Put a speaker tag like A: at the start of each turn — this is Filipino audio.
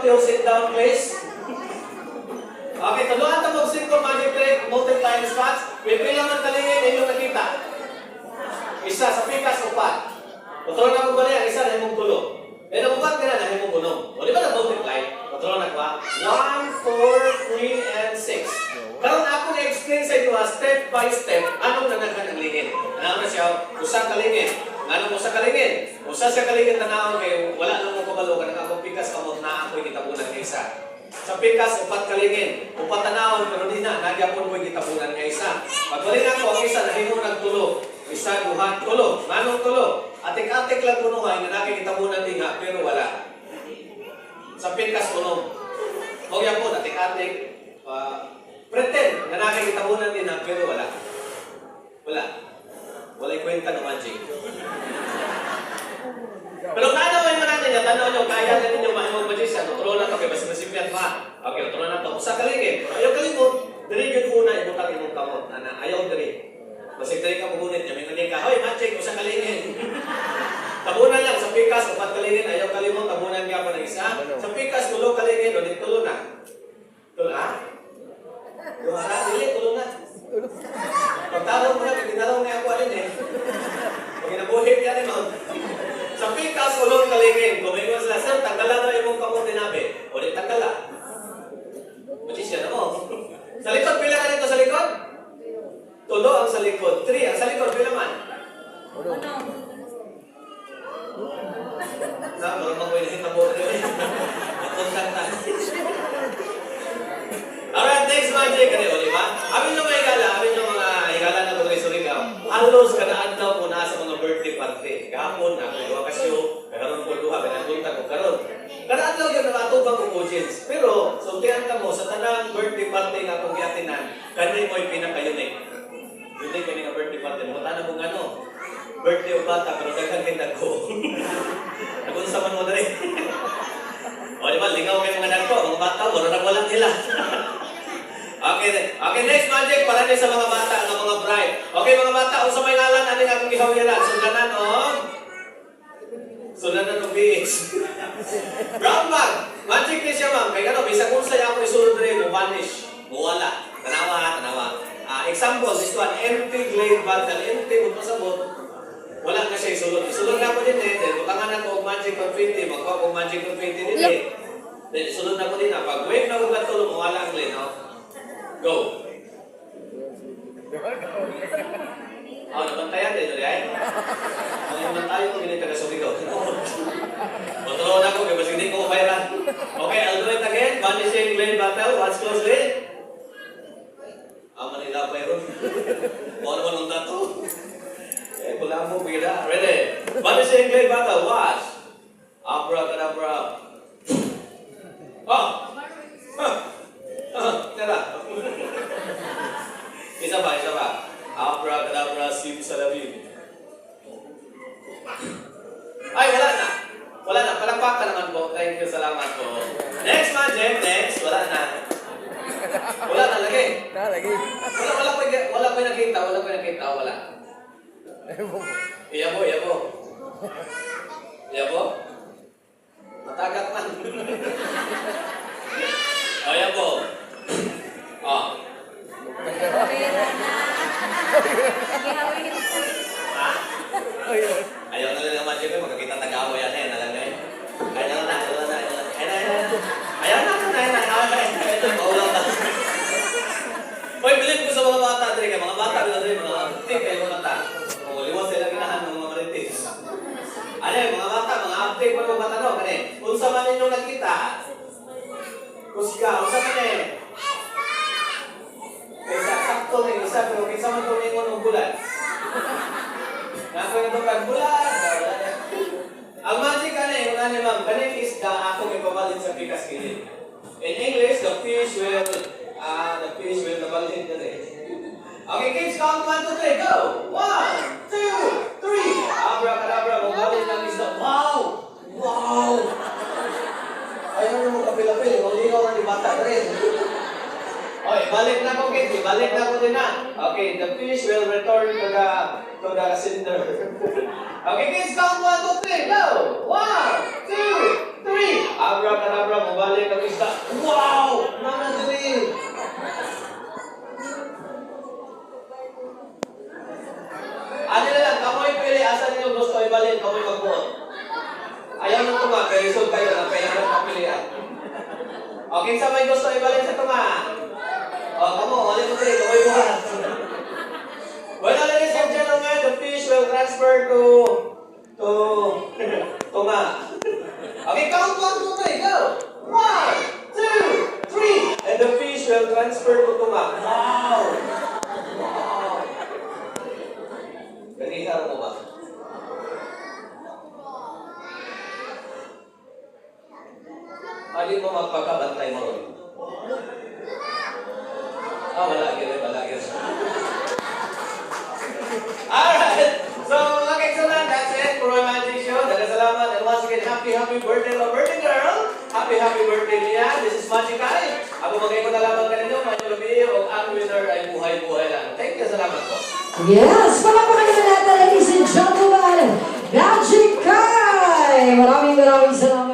A: Matthew, sit down please. Okay, tuluan ito mag-simple magic trick, multiplying spots. Pipila man talingin, inyong nakita. Isa, sa pikas, upat. Patulong na kong bali, ang isa na himong tulo. Eh, nabukat ka na na himong unong. O, di ba na-multiply? Patulong na ba? 1, 4, 3, and 6. Karoon ako na-explain sa inyo, step by step, anong nanaghan ng lingin. Ano na siya? Usang kalingin. Anong usa kalingin? Usa sa kalingin tanawon kayo, wala nang mo kabalo ka akong pikas kamot na ako'y kitabunan nga isa. Sa pikas, upat kalingin. Upat tanawon, pero di na, nagyapon ko'y kitabunan nga isa. Pagbalik ako, ang isa, nahimo nagtulo. Isa, duha, tulo. Manong tulo. Atik-atik lang punuhay na nakikitabunan din nga, pero wala. Sa pikas, puno. Huwag yan po, atik-atik. Pretend na nakikitabunan din nga, pero wala. Wala. Wala'y kwenta ng magic. Pero tanawin mo natin yan, tanaw nyo, kaya na ninyo mahimong magician, tuturo na kami, basta nasipyat pa. Okay, tuturo na ito. Sa kaligid, ayaw kalimot, diri yun una, ibutang imong kamot. Ayaw diri. Basta diri ka pugunit, yamin na ka, hoy, magic, usa kaligid. Tabunan lang, sa pikas, upat kaligid, ayaw kalimot, tabunan nga pa ng isa. Sa pikas, tulo kaligid, o tulo na. Tulo, ha? Tulo na. Pagtawag mo na, pagkinalaw na ako alin eh. Pag inabuhit yan eh, ma'am. Sa pikas, ulong kaligin. Kung may mga sila, sir, tanggalan na yung kamong tinabi. O di tanggalan. Magician mo. Sa likod, pila ka dito sa likod? Tulo ang sa likod. 3 ang sa likod, pila man? Marunong ko yung hitabo rin eh. Mapuntan tayo. Alright, next magic. Ano yun, di ba? Amin yung mga higala na kung Surigao. Halos ka na adlaw po na sa mga birthday party. Kahapon, ako yung wakasyo, karoon po duha, pinagpunta ko karoon. Kada adlaw yun, nakatubang kong audience. Pero, sultihan ka mo, sa tanang birthday party nga kong giatinan, kanay mo yung pinaka-unique. Unique ka nga birthday party. Mukha mo ano, birthday o bata, pero daghang kindag ko. Nagunsa man mo na rin. O, di ba, lingaw kayo mga nagko, mga bata, walang nila. Okay, next magic, para din sa mga bata, ng mga bride. Okay, mga bata, kung sa may ngalan, ano nga kung ihawiran? Sundanan ng BH. Brown bag, magic din siya, ma'am. Kaya bisag kung sa'yo ako isulod rin, mo vanish, mo wala. Tanawa. Example, this one, empty glade bottle. Empty, mo pasabot. Wala na siya isulod. Isulod na ko din eh. Butangan ako magic confetti, magkuha ko magic confetti din eh. Then isulod na ko din na. Pag wave na ko gatulong, mo wala ang glade, no? Go! Nabantayan din, no, ay? Naman tayo kung hindi taga Surigao. Matulungan ako, kasi hindi ko viral. Okay, I'll do it again. Vanishing glade battle. Watch closely. Manila viral. Ano naman ang dato? Wala mo, bigla. Ready? Vanishing glade battle. Watch. Abracadabra. Tara. Isa pa. Abracadabra, simsalabim. Ay, wala na. Palakpakan naman po. Thank you, salamat po. Next magic, wala na. Wala na, lagi. Wala ko nakita. Iyabo. Matagat man. Iyabo. Ayaw na lang naman siya, magkakita tagawa yan eh, nalagay. Ayaw na. Maulang na. Hoy, bilhin ko sa mga bata, mga active kayo mga bata. Kung liwas sila ginahan ng mga maritis. Mga bata, mga active pa mga bata, no? Kung sa man ninyong nakita, kusga, kung sa man kaysa sakto na yung isa, pero kaysa man tunay mo ng bulan. Nakoy na ito bulan. Ang magic ma'am, kanin is ako may pabalin sa pikas kilid. In English, the fish will nabalhin na rin. Okay, kids, count 1, 2, 3, go! 1, 2, 3. Abracadabra, mabalhin lang isda. Wow! Ayaw na mo kapil-apil, maligaw na ni bata rin. Okay, balik na ko, kids. Balik na ko din na. Okay, the fish will return to the cinder. Okay, kids, count 1, 2, 3, go! 1, 2, 3. Abracadabra, mabalik lisod kayo na kailangan papilian. Okay, sa may gusto ibalik sa tunga. Kamo, ulit mo rin, kamay buhat. Well, ladies and gentlemen, the fish will transfer to tunga. Okay, count 1, 2, 3, go! 1, 2, 3, and the fish will transfer to tunga. Wow! Wow! Ganita mo ba? Alin mo magpagkabantay mo ron? Wala yun. Alright! So, mga kaigsunan, that's it for my magic show. Salamat and once again, happy birthday, my birthday girl! Happy birthday niya. This is Magic Kai. Ako magay ko na lamang kanino, Manyo Lubi, o ang winner ay buhay-buhay lang. Thank you, salamat po.
B: Yes! Palakpakan naman natin, ladies and gentlemen, Magic Kai! Maraming salamat.